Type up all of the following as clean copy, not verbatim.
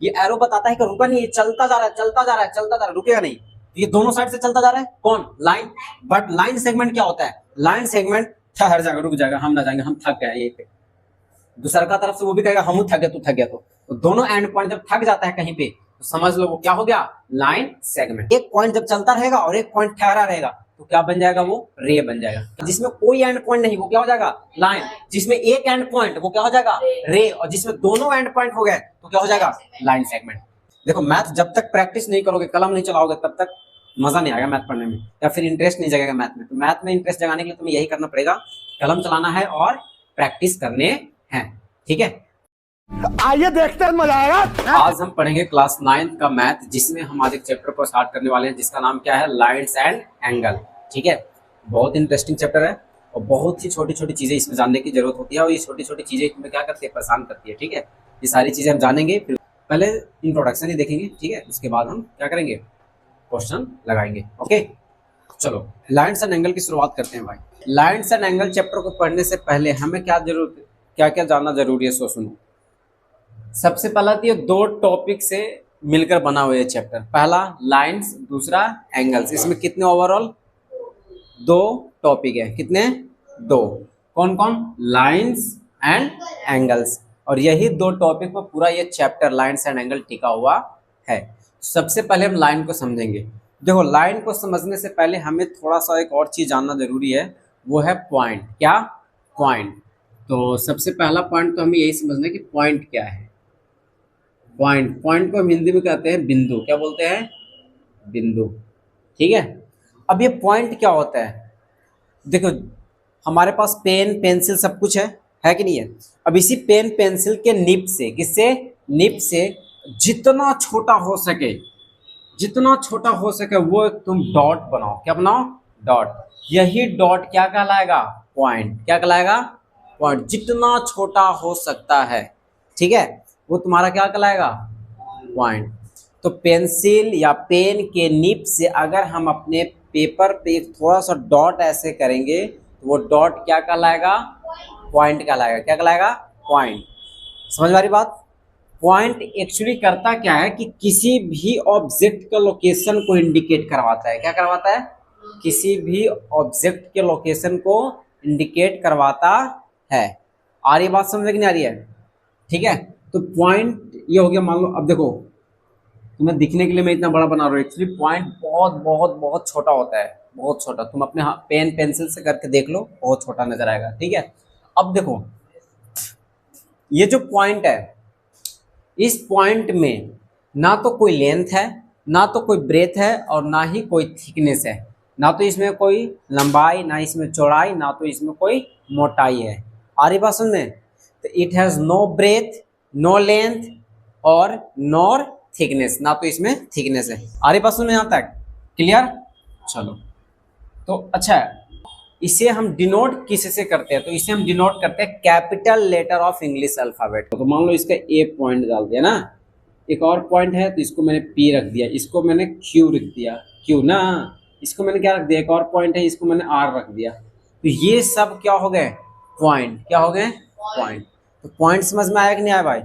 ये एरो बताता है कि रुका नहीं, ये चलता जा रहा है, चलता जा रहा है, चलता जा रहा है, रुकेगा नहीं। ये दोनों साइड से चलता जा रहा है, कौन? लाइन। बट लाइन सेगमेंट क्या होता है? लाइन सेगमेंट ठहर जाएगा, रुक जाएगा, हम ना जाएंगे, हम थक गए, यहीं पे दूसरा का तरफ से वो भी कहेगा हम थक गए, तू थक गया। तो दोनों एंड पॉइंट जब थक जाता है कहीं पे, तो समझ लो वो क्या हो गया? Line segment. एक पॉइंट जब चलता रहेगा और एक पॉइंट ठहरा रहेगा तो क्या बन जाएगा? वो रे बन जाएगा। जिसमें कोई एंड पॉइंट नहीं वो क्या हो जाएगा? लाइन। जिसमें एक एंड पॉइंट वो क्या हो जाएगा? रे। और जिसमें दोनों एंड पॉइंट हो गए तो क्या हो जाएगा? Line segment. देखो मैथ जब तक प्रैक्टिस नहीं करोगे, कलम नहीं चलाओगे, तब तक मजा नहीं आएगा मैथ पढ़ने में, या फिर इंटरेस्ट नहीं जगेगा मैथ में। तो मैथ में इंटरेस्ट जगाने के लिए तुम्हें यही करना पड़ेगा, कलम चलाना है और प्रैक्टिस करने हैं। ठीक है, आइए देखते हैं, मजा आएगा। आज हम पढ़ेंगे क्लास 9 का मैथ, जिसमें हम आज एक चैप्टर को स्टार्ट करने वाले हैं जिसका नाम क्या है? Lines and angle. ठीक है, बहुत इंटरेस्टिंग चैप्टर है और बहुत ही छोटी छोटी चीजें इसमें जानने की जरूरत होती है, और ये छोटी छोटी चीजें तुम्हें क्या करती है? परेशान करती है। ठीक है, ये सारी चीजें हम जानेंगे। फिर पहले इंट्रोडक्शन ही देखेंगे, ठीक है, उसके बाद हम क्या करेंगे? क्वेश्चन लगाएंगे। ओके, चलो लाइन्स एंड एंगल की शुरुआत करते हैं भाई। लाइन्स एंड एंगल चैप्टर को पढ़ने से पहले हमें क्या क्या जानना जरूरी है, सो सुनो। सबसे पहला तो ये दो टॉपिक से मिलकर बना हुआ है चैप्टर। पहला लाइंस, दूसरा एंगल्स। इसमें कितने ओवरऑल? दो टॉपिक है। कितने? दो। कौन कौन? Lines and angles. और यही दो टॉपिक पर पूरा ये चैप्टर लाइंस एंड एंगल टिका हुआ है। सबसे पहले हम लाइन को समझेंगे। देखो लाइन को समझने से पहले हमें थोड़ा सा एक और चीज जानना जरूरी है, वो है पॉइंट। क्या? पॉइंट। तो सबसे पहला पॉइंट तो हमें यही समझना है कि पॉइंट क्या है। पॉइंट, पॉइंट को हम हिंदी में कहते हैं बिंदु। क्या बोलते हैं? बिंदु। ठीक है, अब ये पॉइंट क्या होता है? देखो हमारे पास पेन पेंसिल सब कुछ है कि नहीं है? अब इसी पेन पेंसिल के निब से, किससे? निब से जितना छोटा हो सके, जितना छोटा हो सके वो तुम डॉट बनाओ। क्या बनाओ? डॉट। यही डॉट क्या कहलाएगा? पॉइंट। क्या कहलाएगा? पॉइंट। जितना छोटा हो सकता है, ठीक है, वो तुम्हारा क्या कहलाएगा? पॉइंट। तो पेंसिल या पेन के निब से अगर हम अपने पेपर पे एक थोड़ा सा डॉट ऐसे करेंगे तो वो डॉट क्या कहलाएगा? पॉइंट कहलाएगा। क्या कहलाएगा? पॉइंट। समझ वाली बात? पॉइंट एक्चुअली करता क्या है कि किसी भी ऑब्जेक्ट का लोकेशन को इंडिकेट करवाता है। क्या करवाता है? किसी भी ऑब्जेक्ट के लोकेशन को इंडिकेट करवाता है। आ रही बात समझ में कि नहीं आ रही है? ठीक है, तो पॉइंट ये हो गया। मान लो अब देखो, तुम्हें दिखने के लिए मैं इतना बड़ा बना रहा हूँ, एक्चुअली पॉइंट बहुत बहुत बहुत छोटा होता है, बहुत छोटा। तुम अपने पेन पेंसिल से करके देख लो, बहुत छोटा नजर आएगा। ठीक है, अब देखो ये जो पॉइंट है, इस पॉइंट में ना तो कोई लेंथ है, ना तो कोई ब्रेथ है, और ना ही कोई थिकनेस है। ना तो इसमें कोई लंबाई, ना इसमें चौड़ाई, ना तो इसमें कोई मोटाई है। आ रही बात समझ में? तो it has no breadth, no length और नॉर थिकनेस। ना तो इसमें थिकनेस है। आ रही बात समझ में यहाँ तक? क्लियर? चलो, तो अच्छा है, इसे हम डिनोट किससे करते हैं? तो इसे हम डिनोट करते हैं capital letter of English alphabet. तो मान लो इसका ए पॉइंट डाल दिया ना, एक और पॉइंट है तो इसको मैंने पी रख दिया, इसको मैंने क्यू रख दिया, क्यू ना, इसको मैंने क्या रख दिया? एक और पॉइंट है, इसको मैंने आर रख दिया। तो ये सब क्या हो गए? पॉइंट। क्या हो गए? पॉइंट। तो पॉइंट समझ में आया कि नहीं आया भाई?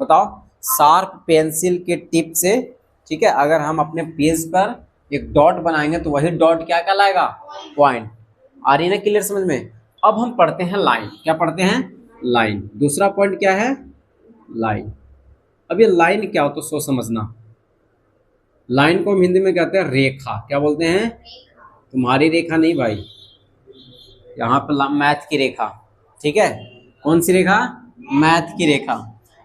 बताओ। शार्प पेंसिल के टिप से, ठीक है, अगर हम अपने पेज पर एक डॉट बनाएंगे तो वही डॉट क्या कहलाएगा? पॉइंट। आ रही है ना क्लियर समझ में? अब हम पढ़ते हैं लाइन। क्या पढ़ते हैं? लाइन। दूसरा पॉइंट क्या है? लाइन। अब ये लाइन क्या हो तो सो समझना। लाइन को हम हिंदी में कहते हैं रेखा। क्या बोलते हैं? तुम्हारी रेखा नहीं भाई, यहाँ पर मैथ की रेखा। ठीक है, कौन सी रेखा? मैथ की रेखा।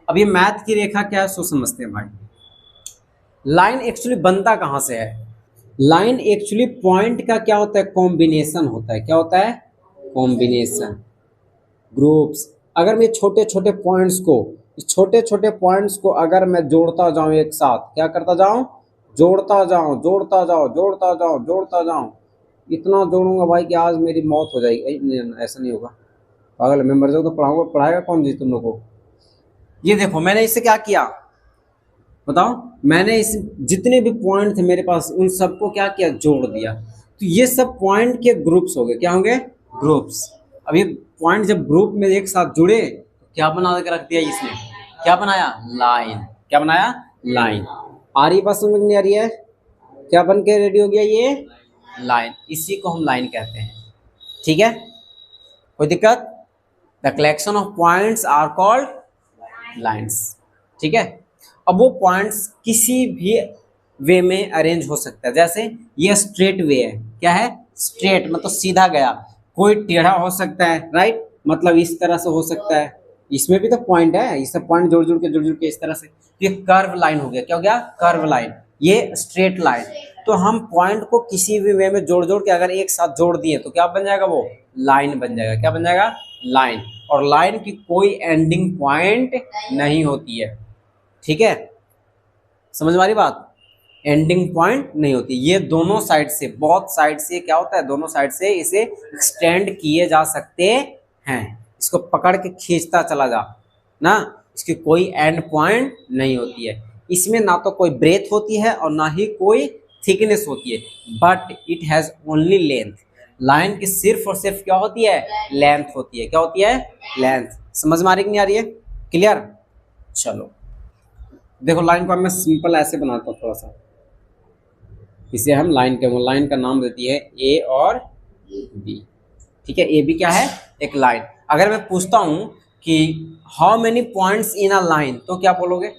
अब ये मैथ की रेखा क्या है सो समझते हैं भाई। लाइन एक्चुअली बनता कहाँ से है? लाइन एक्चुअली पॉइंट का क्या होता है? कॉम्बिनेशन होता है। क्या होता है? Combination, groups. अगर मैं छोटे छोटे पॉइंट्स को, इस छोटे छोटे पॉइंट्स को अगर मैं जोड़ता जाऊं एक साथ, क्या करता जाऊं? जोड़ता जाऊं, जोड़ता जाऊं, जोड़ता जाऊं, जोड़ता जाऊं, इतना जोड़ूंगा भाई कि आज मेरी मौत हो जाएगी। नहीं, ऐसा नहीं होगा, पागल मैं मर जाऊँ तो पढ़ाऊंगा, पढ़ाएगा कौन जी तुम लोग को? ये देखो मैंने इससे क्या किया बताओ? मैंने इस जितने भी पॉइंट थे मेरे पास उन सबको क्या किया? जोड़ दिया। तो ये सब पॉइंट के ग्रुप्स हो गए। क्या होंगे? ग्रुप्स। अब ये पॉइंट जब ग्रुप में एक साथ जुड़े तो क्या बना के रख दिया इसने? क्या बनाया? लाइन। क्या बनाया, लाइन। आ रही बात समझ में नहीं आ रही है, क्या बन के रेडी हो गया ये लाइन, इसी को हम लाइन कहते हैं, ठीक है, कोई दिक्कत। The collection of points are called lines, ठीक है। अब वो पॉइंट्स किसी भी वे में अरेंज हो सकता है, जैसे ये स्ट्रेट वे है, क्या है, स्ट्रेट मतलब सीधा गया, कोई टेढ़ा हो सकता है, राइट, मतलब इस तरह से हो सकता है, इसमें भी तो पॉइंट है, इसे पॉइंट जोड़ जोड़ के इस तरह से, ये कर्व लाइन हो गया, क्या हो गया, कर्व लाइन, ये स्ट्रेट लाइन। तो हम पॉइंट को किसी भी वे में जोड़ जोड़ के अगर एक साथ जोड़ दिए तो क्या बन जाएगा, वो लाइन बन जाएगा, क्या बन जाएगा, लाइन। और लाइन की कोई एंडिंग पॉइंट नहीं होती है, ठीक है, समझ में आ रही बात, एंडिंग पॉइंट नहीं होती। ये दोनों साइड से, बहुत साइड से क्या होता है, दोनों साइड से इसे एक्सटेंड किए जा सकते हैं, इसको पकड़ के खींचता चला जा ना, इसकी कोई एंड पॉइंट नहीं होती है। इसमें ना तो कोई ब्रेथ होती है और ना ही कोई थिकनेस होती है, but it has only length. Line की सिर्फ और सिर्फ क्या होती है, लेंथ होती है, क्या होती है, लेंथ। समझ में आ रही कि नहीं आ रही है, क्लियर। चलो देखो, लाइन को मैं सिंपल ऐसे बनाता हूँ थोड़ा सा, इसे हम लाइन के, लाइन का नाम देती है ए और बी, ठीक है। ए बी क्या है, एक लाइन। अगर मैं पूछता हूं कि how many points in a line, तो क्या बोलोगे,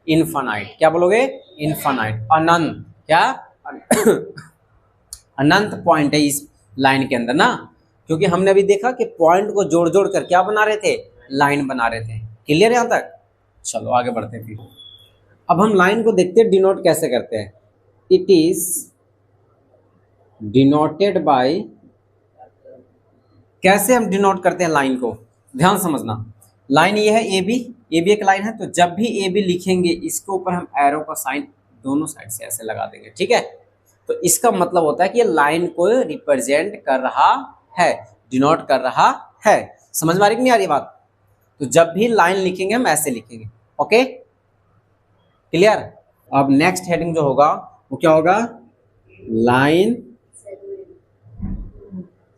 इनफाइनाइट, क्या बोलोगे, इनफाइनाइट, अनंत, क्या अनंत पॉइंट है इस लाइन के अंदर ना, क्योंकि हमने अभी देखा कि पॉइंट को जोड़ जोड़ कर क्या बना रहे थे, लाइन बना रहे थे, क्लियर यहां तक। चलो आगे बढ़ते हैं फिर। अब हम लाइन को देखते हैं डिनोट कैसे करते हैं। इट इज डिनोटेड बाय, कैसे हम डिनोट करते हैं लाइन को, ध्यान समझना। लाइन ये है ए बी एक लाइन है, तो जब भी ए बी लिखेंगे इसके ऊपर हम एरो का साइन दोनों साइड से ऐसे लगा देंगे, ठीक है। तो इसका मतलब होता है कि ये लाइन को रिप्रेजेंट कर रहा है, डिनोट कर रहा है। समझ में आ रही कि नहीं आ रही बात। तो जब भी लाइन लिखेंगे हम ऐसे लिखेंगे, ओके, क्लियर। अब नेक्स्ट हेडिंग जो होगा वो क्या होगा, लाइन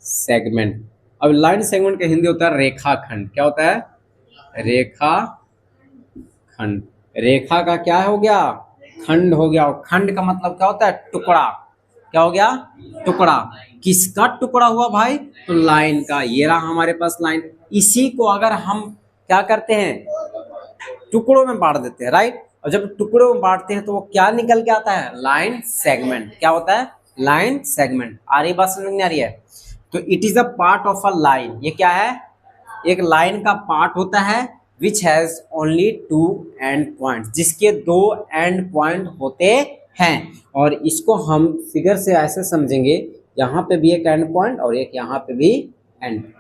सेगमेंट। अब लाइन सेगमेंट का हिंदी होता है रेखाखंड, क्या होता है, रेखाखंड। रेखा का क्या हो गया, खंड हो गया, और खंड का मतलब क्या होता है, टुकड़ा, क्या हो गया, टुकड़ा। किसका टुकड़ा हुआ भाई, तो लाइन का। ये रहा हमारे पास लाइन, इसी को अगर हम क्या करते हैं, टुकड़ों में बांट देते हैं, राइट। और जब टुकड़ों में बांटते हैं तो वो क्या निकल के आता है, लाइन सेगमेंट। क्या होता है, लाइन सेगमेंट। आ रही बात समझ में नहीं आ रही है। तो it is a part of a line, ये क्या है, एक लाइन का पार्ट होता है which has only 2 and point, जिसके 2 एंड पॉइंट होते हैं। और इसको हम फिगर से ऐसे समझेंगे, यहाँ पे भी एक एंड पॉइंट और एक यहाँ पे भी एंड पॉइंट।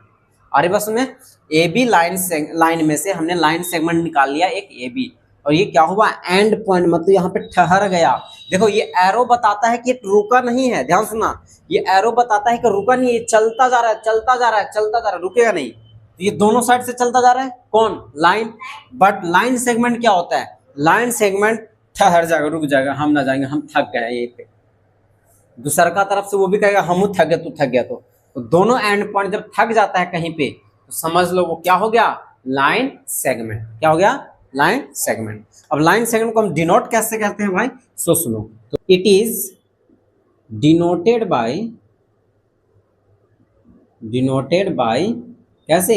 अरे बस में ए बी लाइन में से हमने लाइन सेगमेंट निकाल लिया एक ए बी, और ये क्या हुआ, एंड पॉइंट, मतलब यहाँ पे ठहर गया। देखो ये एरो बताता है कि रुका नहीं है, ध्यान सुना, ये एरो बताता है कि रुका नहीं है, ये चलता जा रहा है, चलता जा रहा है, चलता जा रहा है, रुकेगा नहीं। तो ये दोनों साइड से चलता जा रहा है, कौन, लाइन। बट लाइन सेगमेंट क्या होता है, लाइन सेगमेंट ठहर जाएगा, रुक जाएगा, हम ना जाएंगे, हम थक गए यहीं पे। दूसरा का तरफ से वो भी कहेगा हम थक गए, तू थक गया। तो दोनों एंड पॉइंट जब थक जाता है कहीं पे, तो समझ लो वो क्या हो गया, लाइन सेगमेंट। क्या हो गया, लाइन सेगमेंट। अब लाइन सेगमेंट को हम डिनोट कैसे करते हैं भाई, सो सुनो। तो इट इज डिनोटेड बाय कैसे,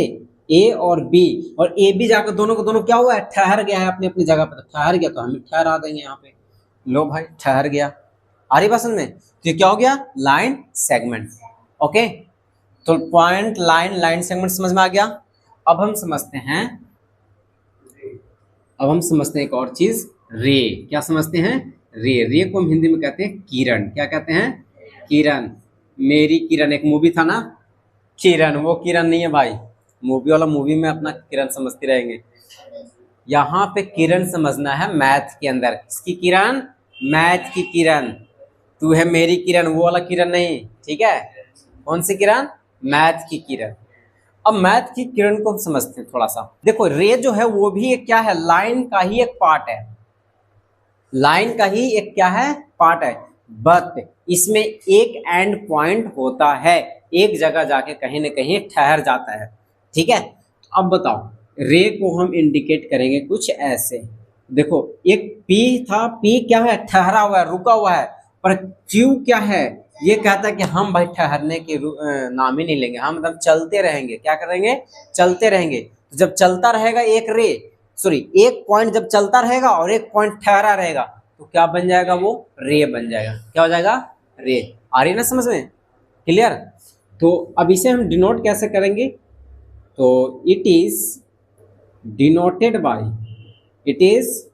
ए और बी, और ए बी जाकर दोनों को दोनों क्या हुआ है, ठहर गया है अपनी अपनी जगह पर। ठहर गया तो हम ठहरा देंगे यहाँ पे, लो भाई ठहर गया। आ रही पसंद में, तो ये क्या हो गया, लाइन सेगमेंट, ओके। तो पॉइंट, लाइन सेगमेंट समझ में आ गया। अब हम समझते हैं एक और चीज, रे। क्या समझते हैं, रे को हम हिंदी में कहते हैं किरण। क्या कहते हैं, किरण। मेरी किरण, एक मूवी था ना, किरण, वो किरण नहीं है भाई, मूवी वाला मूवी में अपना किरण समझते रहेंगे। यहाँ पे किरण समझना है मैथ के अंदर, किसकी किरण, मैथ की किरण। तू है मेरी किरण, वो वाला किरण नहीं, ठीक है। कौन सी किरण, मैथ की किरण। अब मैथ की किरण को समझते हैं थोड़ा सा। देखो रे जो है वो भी एक क्या है, लाइन का ही एक पार्ट है, लाइन का ही एक क्या है, पार्ट है। बट इसमें एक एंड पॉइंट होता है, एक जगह जाके कहीं ना कहीं ठहर जाता है, ठीक है। अब बताओ, रे को हम इंडिकेट करेंगे कुछ ऐसे, देखो एक P था, P क्या है, ठहरा हुआ है, रुका हुआ है, पर Q क्या है, ये कहता है कि हम भाई ठहरने के नाम ही नहीं लेंगे, हम एकदम चलते रहेंगे। क्या करेंगे, चलते रहेंगे। तो जब चलता रहेगा एक रे, सॉरी एक पॉइंट जब चलता रहेगा और एक पॉइंट ठहरा रहेगा तो क्या बन जाएगा, वो रे बन जाएगा। क्या हो जाएगा, रे। आ रही है ना समझ में, क्लियर। तो अब इसे हम डिनोट कैसे करेंगे, तो it is denoted by, it is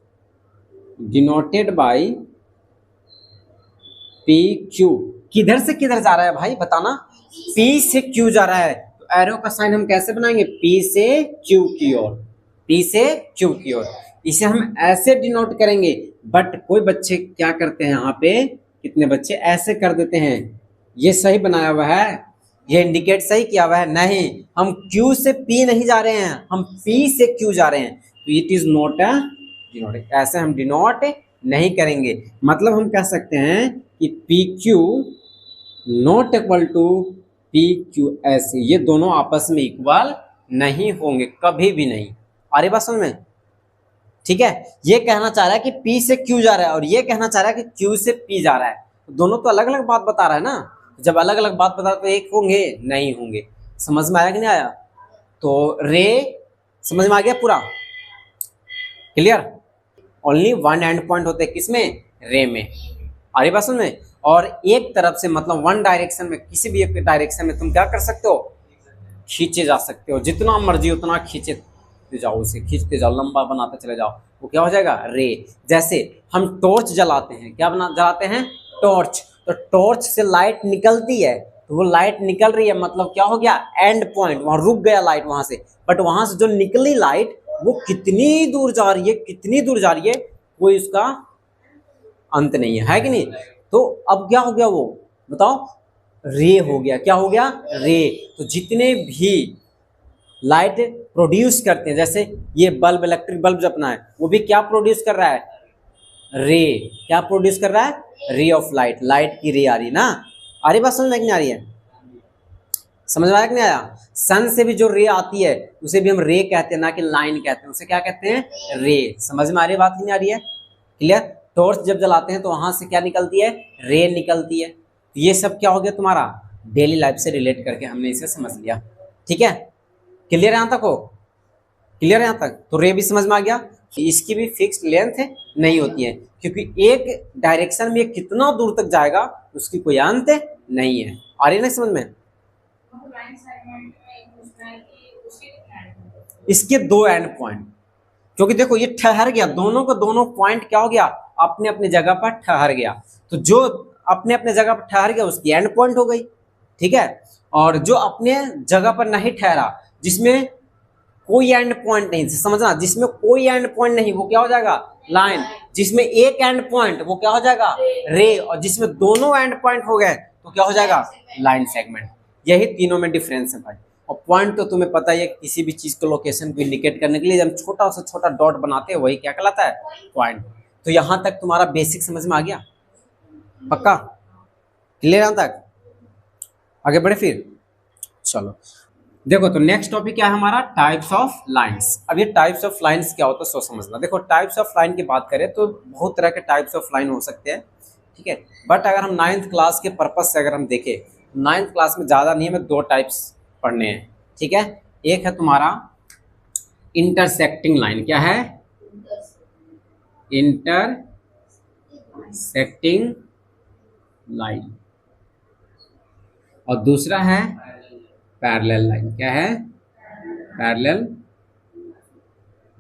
denoted by P Q. किधर से किधर जा रहा है भाई बताना, P से Q जा रहा है, तो एरो का साइन हम कैसे बनाएंगे, P से Q की ओर, P से Q की ओर। इसे हम ऐसे डिनोट करेंगे, बट कोई बच्चे क्या करते हैं यहाँ पे, कितने बच्चे ऐसे कर देते हैं, ये सही बनाया हुआ है, ये इंडिकेट सही किया हुआ है, नहीं हम Q से P नहीं जा रहे हैं, हम P से Q जा रहे हैं, तो it is not a denote, ऐसे हम डिनोट नहीं करेंगे। मतलब हम कह सकते हैं कि P Q not equal to P Q S, ये दोनों आपस में इक्वल नहीं होंगे, कभी भी नहीं। आ रही बात समझ में, ठीक है। ये कहना चाह रहा है कि P से Q जा रहा है और ये कहना चाह रहा है कि Q से P जा रहा है, दोनों तो अलग अलग बात बता रहा है ना। जब अलग अलग बात बता तो एक होंगे, नहीं होंगे। समझ में आया कि नहीं आया, तो रे समझ में आ गया पूरा, clear. Only one and point होते हैं किसमें, रे में। आ रही बात समझ में। और एक तरफ से मतलब वन डायरेक्शन में, किसी भी एक डायरेक्शन में तुम क्या कर सकते हो, खींचे जा सकते हो, जितना मर्जी उतना खींचते जाओ, उसे खींचते जाओ, लंबा बनाते चले जाओ, वो क्या हो जाएगा, रे। जैसे हम टॉर्च जलाते हैं, क्या जलाते हैं, टॉर्च, तो टॉर्च से लाइट निकलती है, तो वो लाइट निकल रही है, मतलब क्या हो गया, एंड पॉइंट, वहां रुक गया लाइट वहां से। बट वहां से जो निकली लाइट वो कितनी दूर जा रही है, कितनी दूर जा रही है, कोई उसका अंत नहीं है कि नहीं। तो अब क्या हो गया, वो बताओ, रे हो गया। क्या हो गया, रे। तो जितने भी लाइट प्रोड्यूस करते हैं, जैसे ये बल्ब, इलेक्ट्रिक बल्ब जो अपना है, वो भी क्या प्रोड्यूस कर रहा है, रे। क्या प्रोड्यूस कर रहा है, रे ऑफ लाइट, लाइट की रे आ रही है ना। आ रही बात समझ में नहीं आ रही है, समझ में आया कि नहीं आया। सन से भी जो रे आती है उसे भी हम रे कहते हैं, ना कि लाइन कहते हैं, उसे क्या कहते हैं, रे। समझ में आ रही है बात कि नहीं आ रही है, क्लियर। टॉर्च जब जलाते हैं तो वहां से क्या निकलती है, रे निकलती है। तो ये सब क्या हो गया तुम्हारा, डेली लाइफ से रिलेट करके हमने इसे समझ लिया, ठीक है। क्लियर यहाँ तक हो, क्लियर यहाँ तक। तो रे भी समझ में आ गया कि इसकी भी फिक्स्ड लेंथ नहीं होती है, क्योंकि एक डायरेक्शन में कितना दूर तक जाएगा उसकी कोई अंत नहीं है। आ रही है ना समझ में। इसके दो एंड पॉइंट, क्योंकि देखो ये ठहर गया, दोनों को दोनों पॉइंट क्या हो गया, अपने अपने जगह पर ठहर गया। तो जो अपने अपने जगह पर ठहर गया उसकी एंड पॉइंट हो गई, ठीक है। और जो अपने जगह पर नहीं ठहरा, जिसमें कोई एंड पॉइंट नहीं, समझना, जिसमें कोई एंड पॉइंट नहीं वो क्या हो जाएगा, लाइन। जिसमें एक एंड पॉइंट वो क्या हो जाएगा, रे। और जिसमें दोनों एंड पॉइंट हो गए तो क्या हो जाएगा, लाइन सेगमेंट। यही तीनों में डिफरेंस है भाई। और पॉइंट तो तुम्हें पता ही है, किसी भी चीज को लोकेशन को इंडिकेट करने के लिए जब छोटा से छोटा डॉट बनाते हैं वही क्या कहलाता है, पॉइंट। तो यहां तक तुम्हारा बेसिक समझ में आ गया, पक्का, क्लियर यहां तक। आगे बढ़े फिर, चलो देखो। तो नेक्स्ट टॉपिक क्या है हमारा, टाइप्स ऑफ लाइंस। अब ये टाइप्स ऑफ लाइंस क्या होता है सो समझना। देखो टाइप्स ऑफ लाइन की बात करें तो बहुत तरह के टाइप्स ऑफ लाइन हो सकते हैं, ठीक है। बट अगर हम 9th क्लास के पर्पज से अगर हम देखें, 9th क्लास में ज़्यादा नहीं, हमें दो टाइप्स पढ़ने हैं, ठीक है। एक है तुम्हारा इंटरसेक्टिंग लाइन, क्या है, इंटरसेक्टिंग लाइन। और दूसरा है पैरेलल लाइन, क्या है, पैरेलल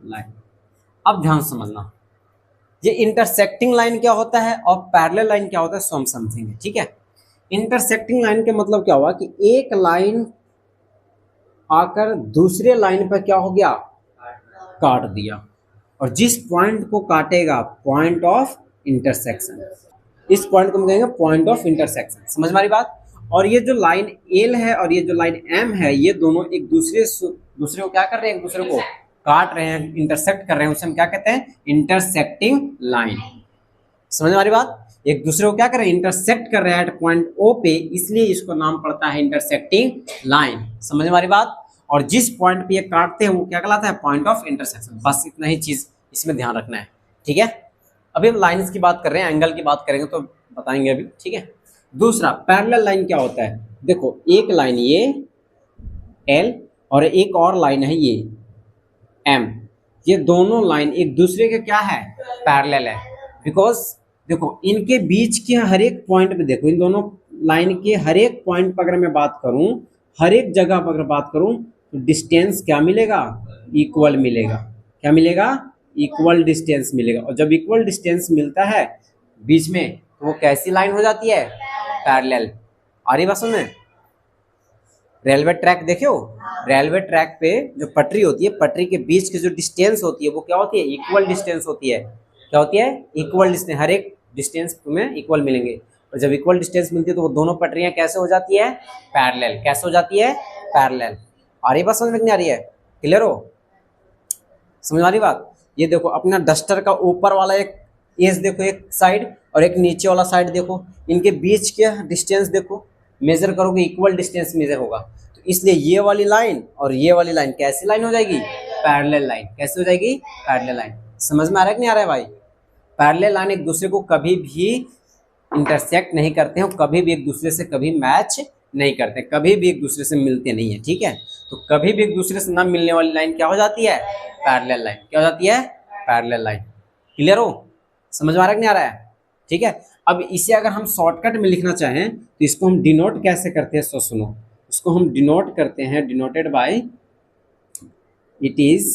लाइन। अब ध्यान समझना, ये इंटरसेक्टिंग लाइन क्या होता है और पैरेलल लाइन क्या होता है, सो हम समझेंगे, ठीक है। इंटरसेक्टिंग लाइन के मतलब क्या हुआ कि एक लाइन आकर दूसरे लाइन पर क्या हो गया, काट दिया, और जिस पॉइंट को काटेगा, पॉइंट ऑफ इंटरसेक्शन, इस पॉइंट को हम कहेंगे पॉइंट ऑफ इंटरसेक्शन। समझ में आ रही बात। और ये जो लाइन एल है और ये जो लाइन एम है, ये दोनों एक दूसरे को क्या कर रहे हैं, एक दूसरे को काट रहे हैं, इंटरसेक्ट कर रहे हैं, उसे हम क्या कहते हैं, इंटरसेक्टिंग लाइन। समझ में आ रही बात। एक दूसरे को क्या कर रहे हैं, इंटरसेक्ट कर रहे हैं एट पॉइंट ओ पे, इसलिए इसको नाम पड़ता है इंटरसेक्टिंग लाइन। समझ में आ रही बात। और जिस पॉइंट पे ये काटते हैं वो क्या कहलाता है, पॉइंट ऑफ इंटरसेक्शन। बस इतना ही चीज इसमें ध्यान रखना है, ठीक है, अभी हम लाइन्स की बात कर रहे हैं, एंगल की बात करेंगे तो बताएंगे अभी, ठीक है। दूसरा पैरेलल लाइन क्या होता है, देखो एक लाइन ये एल और एक और लाइन है ये एम, ये दोनों लाइन एक दूसरे के क्या है, पैरेलल है। बिकॉज देखो इनके बीच के हर एक पॉइंट पे, देखो इन दोनों लाइन के हर एक पॉइंट पर अगर मैं बात करूं, हर एक जगह पर अगर बात करूं तो डिस्टेंस क्या मिलेगा, इक्वल मिलेगा। क्या मिलेगा, इक्वल डिस्टेंस मिलेगा। और जब इक्वल डिस्टेंस मिलता है बीच में तो वो कैसी लाइन हो जाती है, पैरेलल। आ रही बात समझ में। रेलवे ट्रैक देखे हो, रेलवे ट्रैक पे जो पटरी होती है, पटरी के बीच की जो डिस्टेंस होती है वो क्या होती है, इक्वल डिस्टेंस होती है। क्या होती है, इक्वल डिस्टेंस। हर एक डिस्टेंस तुम्हें इक्वल मिलेंगे, और जब इक्वल डिस्टेंस मिलती है तो वो दोनों पटरियां कैसे हो जाती है, पैरेलल। कैसे हो जाती है, पैरेलल। आ रही बात समझ में, नहीं आ रही है, क्लियर हो, समझ आ रही बात। ये देखो अपना डस्टर का ऊपर वाला एक एज देखो, एक साइड और एक नीचे वाला साइड देखो, इनके बीच के डिस्टेंस देखो, मेजर करोगे इक्वल डिस्टेंस मेजर होगा। तो इसलिए ये वाली लाइन और ये वाली लाइन कैसी लाइन हो जाएगी, पैरेलल लाइन। कैसे हो जाएगी, पैरेलल लाइन। समझ में आ रहा है कि नहीं आ रहा है भाई। पैरेलल लाइन एक दूसरे को कभी भी इंटरसेक्ट नहीं करते हैं, कभी भी एक दूसरे से कभी मैच नहीं करते, कभी भी एक दूसरे से मिलते नहीं है, ठीक है। तो कभी भी एक दूसरे से ना मिलने वाली लाइन क्या हो जाती है, पैरेलल लाइन। क्या हो जाती है, पैरेलल लाइन। क्लियर हो, समझ में आ रहा है कि नहीं आ रहा है, ठीक है। अब इसे अगर हम शॉर्टकट में लिखना चाहें तो इसको हम डिनोट कैसे करते हैं, सो सुनो। इसको हम डिनोट करते हैं, denoted by, it is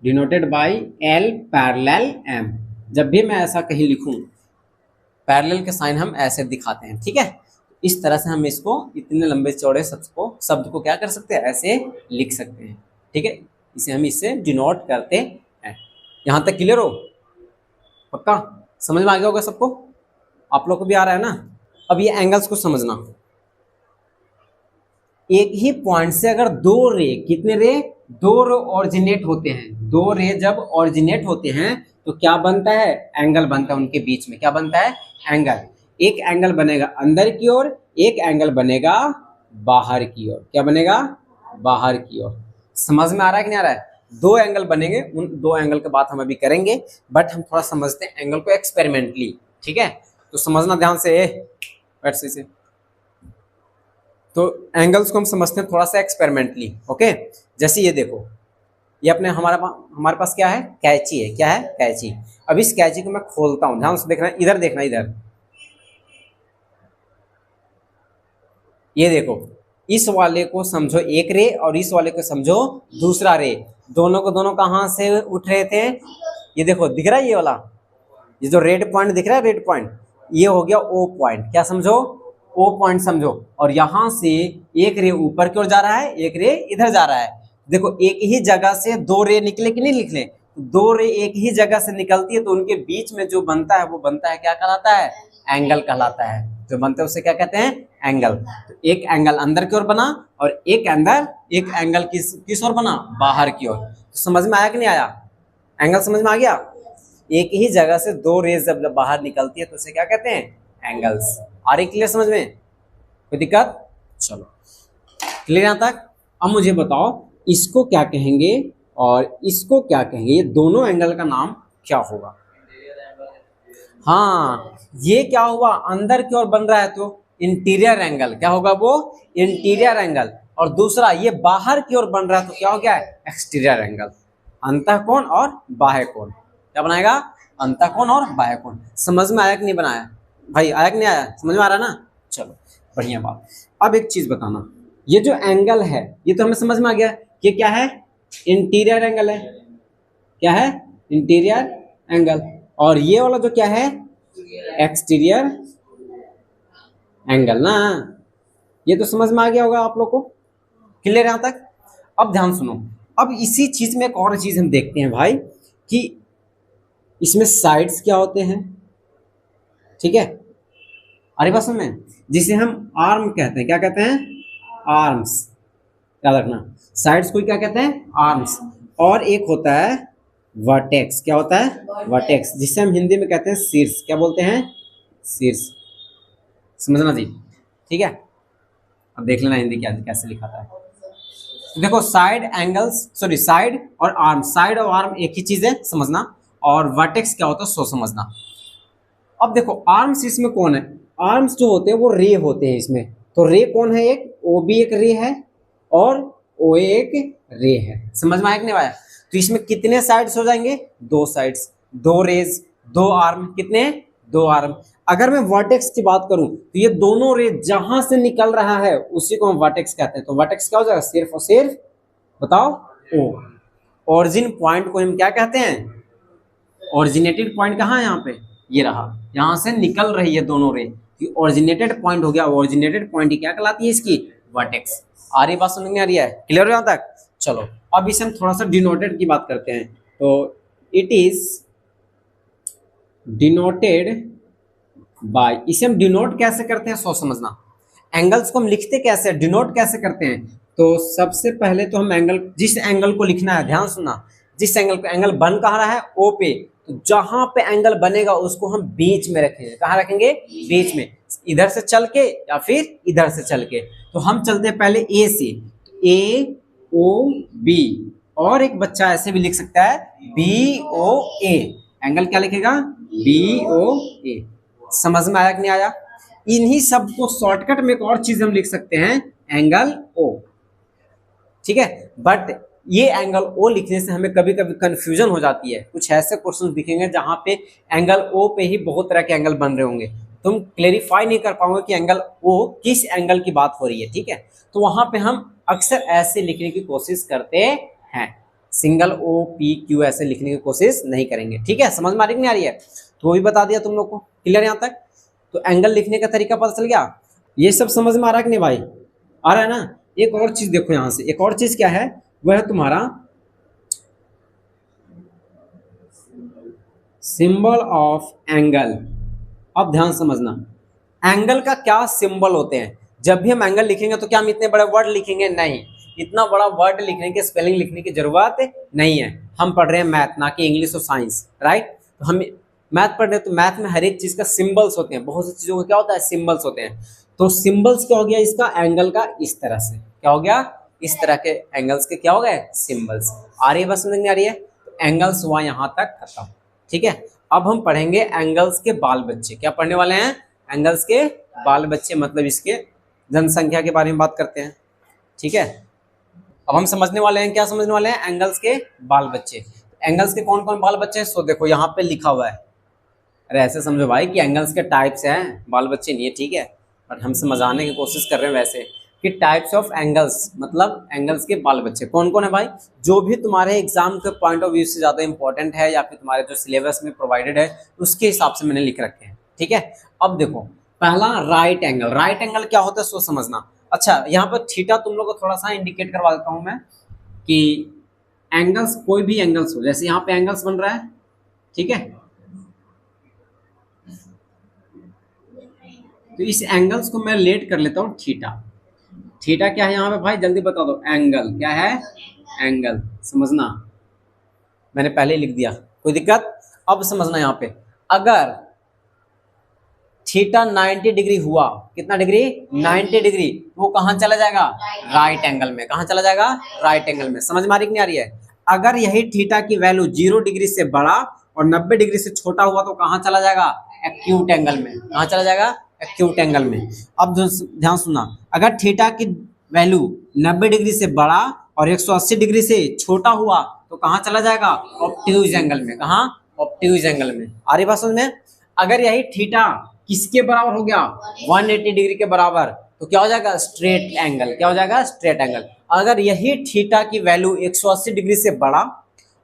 denoted by L parallel M. जब भी मैं ऐसा कहीं लिखूं, पैरेलल के साइन हम ऐसे दिखाते हैं, ठीक है। इस तरह से हम इसको इतने लंबे चौड़े शब्द को क्या कर सकते हैं, ऐसे लिख सकते हैं, ठीक है। इसे हम इससे डिनोट करते हैं। यहां तक क्लियर हो, पक्का समझ में आ गया होगा सबको, आप लोग को भी आ रहा है ना। अब ये एंगल्स को समझना, एक ही पॉइंट से अगर दो रे, कितने रे, दो रे ऑरिजिनेट होते हैं, दो रे जब ऑरिजिनेट होते हैं तो क्या बनता है, एंगल बनता है उनके बीच में। क्या बनता है, एंगल। एक एंगल बनेगा अंदर की ओर, एक एंगल बनेगा बाहर की ओर। क्या बनेगा, बाहर की ओर। समझ में आ रहा है कि नहीं आ रहा है। दो एंगल बनेंगे, उन दो एंगल की बात हम अभी करेंगे, बट हम थोड़ा समझते हैं एंगल को एक्सपेरिमेंटली, ठीक है। तो समझना ध्यान से, बैठ से। तो एंगल्स को हम समझते हैं थोड़ा सा एक्सपेरिमेंटली, ओके। जैसे ये देखो, ये अपने हमारे पास क्या है, कैंची है। क्या है, कैंची। अब इस कैंची को मैं खोलता हूं, ध्यान से देखना, इधर देखना, इधर ये देखो, इस वाले को समझो एक रे और इस वाले को समझो दूसरा रे। दोनों को दोनों कहां से उठ रहे थे, ये देखो दिख रहा है, ये वाला, ये जो रेड पॉइंट दिख रहा है, रेड पॉइंट, ये हो गया ओ पॉइंट। क्या समझो, ओ पॉइंट समझो। और यहां से एक रे ऊपर की ओर जा रहा है, एक रे इधर जा रहा है। देखो एक ही जगह से दो रे निकले कि नहीं निकले, दो रे एक ही जगह से निकलती है तो उनके बीच में जो बनता है वो बनता है, क्या कहलाता है, एंगल कहलाता है। जो बनता है उसे क्या कहते हैं, एंगल। तो एक एंगल अंदर की ओर बना और एक एंगल किस ओर बना, बाहर की ओर। तो समझ में आया कि नहीं आया, एंगल समझ में आ गया। एक ही जगह से दो रेज जब बाहर निकलती है तो उसे क्या कहते हैं, एंगल्स। आ रही क्लियर समझ में, कोई दिक्कत, चलो क्लियर यहां तक। अब मुझे बताओ इसको क्या कहेंगे और इसको क्या कहेंगे, ये दोनों एंगल का नाम क्या होगा। हाँ, ये क्या हुआ, अंदर की ओर बन रहा है तो इंटीरियर एंगल। क्या होगा वो, इंटीरियर एंगल। और दूसरा ये बाहर की ओर बन रहा है तो क्या हो गया, एक्सटीरियर एंगल। अंतःकोण और बाह्य कोण। क्या बनाएगा, अंतःकोण और बाह्य कोण। समझ में आया कि नहीं बनाया भाई, आया कि नहीं आया, समझ में आ रहा है ना, चलो बढ़िया बात। अब एक चीज बताना, ये जो एंगल है ये तो हमें समझ में आ गया, ये क्या है, इंटीरियर एंगल है। क्या है, इंटीरियर एंगल। और ये वाला जो क्या है, एक्सटीरियर एंगल ना। ये तो समझ में आ गया होगा आप लोग को, क्लियर यहां तक। अब ध्यान सुनो, अब इसी चीज में एक और चीज हम देखते हैं भाई कि इसमें साइड्स क्या होते हैं, ठीक है। अरे बात में, जिसे हम आर्म कहते हैं, क्या कहते हैं, आर्म्स। याद रखना, साइड्स को क्या कहते हैं, आर्म्स। और एक होता है वर्टेक्स। क्या होता है, वर्टेक्स, जिसे हम हिंदी में कहते हैं शीर्ष। क्या बोलते हैं, शीर्ष। समझना जी, ठीक है। अब देख लेना हिंदी क्या कैसे लिखा था। तो देखो साइड एंगल्स, सॉरी साइड और आर्म, साइड और आर्म एक ही चीज है, समझना। और वर्टेक्स क्या होता है सो समझना। अब देखो आर्म्स इसमें कौन है, आर्म्स जो होते हैं वो रे होते हैं इसमें। तो रे कौन है, एक ओ भी एक रे है और ओ एक रे है। समझ में आया कि नहीं आया? तो इसमें कितने साइड्स हो जाएंगे, दो साइड्स, दो रेज, दो आर्म, कितने, दो आर्म। अगर मैं वर्टेक्स की बात करूं तो ये दोनों रे जहां से निकल रहा है उसी को हम वर्टेक्स कहते हैं। तो वर्टेक्स क्या हो जाएगा, सिर्फ और सिर्फ बताओ ओ। ओरिजिन पॉइंट को हम क्या कहते हैं, ओरिजिनेटेड पॉइंट कहाँ है, यहाँ पे ये रहा, यहाँ से निकल रही है दोनों रे, ओरिजिनेटेड पॉइंट हो गया। ओरिजिनेटेड पॉइंट क्या कहलाती है, इसकी वर्टेक्स। आ रही बात, समझ में आ रही है, क्लियर हो यहाँ तक? चलो अब इसे हम थोड़ा सा डिनोटेड की बात करते हैं। तो इट इज डिनोटेड बाय, इसे हम डिनोट कैसे करते हैं सो समझना। एंगल्स को हम लिखते कैसे, डिनोट कैसे करते हैं? तो सबसे पहले तो हम एंगल, जिस एंगल को लिखना है ध्यान सुनना, जिस एंगल को, एंगल बन कहाँ रहा है, ओ पे, तो जहां पे एंगल बनेगा उसको हम बीच में रखेंगे। कहाँ रखेंगे, बीच में, इधर से चल के या फिर इधर से चल के। तो हम चलते हैं पहले ए से, ए ओ बी, और एक बच्चा ऐसे भी लिख सकता है बी ओ ए। एंगल क्या लिखेगा, बी ओ ए। समझ में आया कि नहीं आया? इन्हीं सब को शॉर्टकट में एक और चीज हम लिख सकते हैं, एंगल ओ, ठीक है। बट ये एंगल ओ लिखने से हमें कभी कभी कंफ्यूजन हो जाती है। कुछ ऐसे क्वेश्चन दिखेंगे जहां पे एंगल ओ पे ही बहुत तरह के एंगल बन रहे होंगे, तुम क्लेरिफाई नहीं कर पाओगे कि एंगल ओ किस एंगल की बात हो रही है, ठीक है। तो वहां पे हम अक्सर ऐसे लिखने की कोशिश करते हैं, सिंगल ओ पी क्यू ऐसे लिखने की कोशिश नहीं करेंगे, ठीक है। समझ में आ रही नहीं आ रही है? तो वो भी बता दिया तुम लोग को, क्लियर यहाँ तक? तो एंगल लिखने का तरीका पता चल गया। ये सब समझ में आ रहा है कि नहीं भाई, आ रहा है ना? एक और चीज देखो यहाँ से, एक और चीज क्या है, वह है तुम्हारा सिंबल ऑफ एंगल। अब ध्यान समझना, एंगल का क्या सिंबल होते हैं। जब भी हम एंगल लिखेंगे तो क्या हम इतने बड़े वर्ड लिखेंगे, नहीं, इतना बड़ा वर्ड लिखने की, स्पेलिंग लिखने की जरूरत नहीं है। हम पढ़ रहे हैं मैथ, ना कि इंग्लिश और साइंस, राइट? तो हम मैथ पढ़ रहे हैं तो मैथ में हर एक चीज का सिंबल्स होते हैं, बहुत सी चीजों का क्या होता है, सिंबल्स होते हैं। तो सिंबल्स क्या हो गया इसका, एंगल का इस तरह से क्या हो गया, इस तरह के एंगल्स के क्या हो गए, सिंबल्स। आ रही है बस, समझ में आ रही है? तो एंगल्स हुआ यहाँ तक खत्म, ठीक है। अब हम पढ़ेंगे एंगल्स के बाल बच्चे। क्या पढ़ने वाले हैं, एंगल्स के बाल बच्चे, मतलब इसके जनसंख्या के बारे में बात करते हैं, ठीक है। अब हम समझने वाले हैं, क्या समझने वाले हैं, एंगल्स के बाल बच्चे। एंगल्स के कौन कौन बाल बच्चे हैं, सो देखो यहाँ पे लिखा हुआ है। अरे ऐसे समझो भाई कि एंगल्स के टाइप्स हैं, बाल बच्चे नहीं है, ठीक है। बट हम समझाने की कोशिश कर रहे हैं वैसे कि टाइप्स ऑफ एंगल्स, मतलब एंगल्स के बाल बच्चे कौन कौन है भाई, जो भी तुम्हारे एग्जाम के पॉइंट ऑफ व्यू से ज़्यादा इंपॉर्टेंट है या फिर तुम्हारे जो सिलेबस में प्रोवाइडेड है उसके हिसाब से मैंने लिख रखे हैं, ठीक है। अब देखो पहला राइट एंगल। राइट एंगल क्या होता है सो समझना। अच्छा यहाँ पर थीटा तुम लोग को थोड़ा सा इंडिकेट करवा देता हूँ मैं कि एंगल्स, कोई भी एंगल्स हो, जैसे यहाँ पे एंगल्स बन रहा है, ठीक है। तो इस एंगल्स को मैं लेट कर लेता हूँ थीटा। थीटा क्या है यहाँ पे भाई, जल्दी बता दो। एंगल क्या है, एंगल, समझना, मैंने पहले ही लिख दिया, कोई दिक्कत? अब समझना यहाँ पे, अगर थीटा 90 डिग्री हुआ, कितना डिग्री, 90 डिग्री, वो कहाँ चला जाएगा, राइट एंगल में। कहाँ चला जाएगा, राइट एंगल में। समझ में आ रही कि नहीं आ रही है? अगर यही थीटा की वैल्यू 0 डिग्री से बड़ा और 90 डिग्री से छोटा हुआ तो कहाँ चला जाएगा, एक्यूट एंगल में। कहाँ चला जाएगा, एक्यूट एंगल में। अब ध्यान सुनना, अगर थीटा की वैल्यू 90 डिग्री से बड़ा और 180 डिग्री से छोटा हुआ तो कहाँ चला जाएगा, ऑब्ट्यूज एंगल में। कहाँ, ऑब्ट्यूज एंगल में। आ रही बात समझ में? अगर यही थीटा किसके बराबर हो गया, 180 डिग्री के बराबर, तो क्या हो जाएगा, स्ट्रेट एंगल। क्या हो जाएगा, स्ट्रेट एंगल। अगर यही थीटा की वैल्यू 180 डिग्री से बड़ा